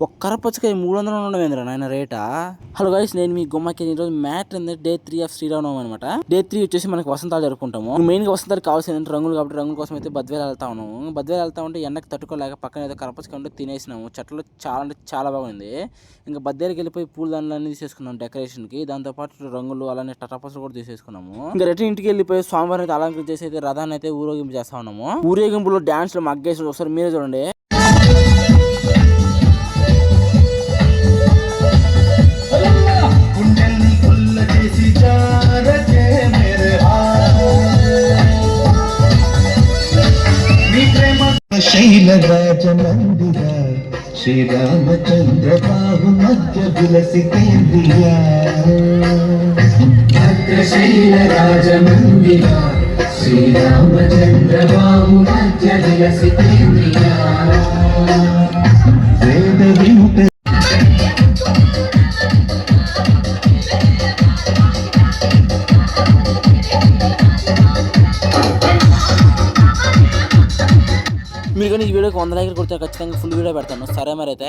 ఒక కరపచ్చకాయ 300 ఉండవేంద్ర నాయన రేటా. Hello guys, నేను మీ గుమ్మకి ఈరోజు మ్యాటర్ ఏంటంటే డే 3 ఆఫ్ శ్రీరామనవమి అనమాట. డే 3 వచ్చేసి మనకి వసంతాలు జరుపుకుంటాము. మెయిన్ గా వసంతాలు కావాల్సింది రంగులు, కాబట్టి రంగుల కోసం అయితే బద్వేలు వెళ్తా ఉన్నాము. బద్వేలు వెళ్తా ఉంటే ఎండకు తట్టుకోలేక పక్కన ఏదో కరపచ్చకాయ ఉంటే తినేసినాము. చెట్లు చాలా అంటే చాలా బాగుంది. ఇంకా బద్వేలకి వెళ్ళిపోయి పూల దండలన్నీ తీసేసుకున్నాం డెకరేషన్ కి. దాంతో పాటు రంగులు అలానే టటాపసులు కూడా తీసేసుకున్నాము. ఇంకా రిటర్న్ ఇంటికి వెళ్ళిపోయి స్వామివారిని అయితే అలంకరణ చేసి అయితే రథాన్ని అయితే ఊరేగింపు చేస్తా ఉన్నాము. ఊరేగింపులో డాన్స్లు మగ్గేసి ఒకసారి మీరే చూడండి. శైలరాజ మందిర శ్రీరామచంద్ర బాహు మధ్య విలసితేంద్రియ భద్రశైలరాజ మందిర శ్రీరామచంద్ర బాహు మధ్య విలసితేంద్రియ వేద వింత మీరు కానీ ఈ వీడియోకి 100 లైక్లు కొడితే ఖచ్చితంగా ఫుల్ వీడియో పెడతాను. సరే మరి అయితే.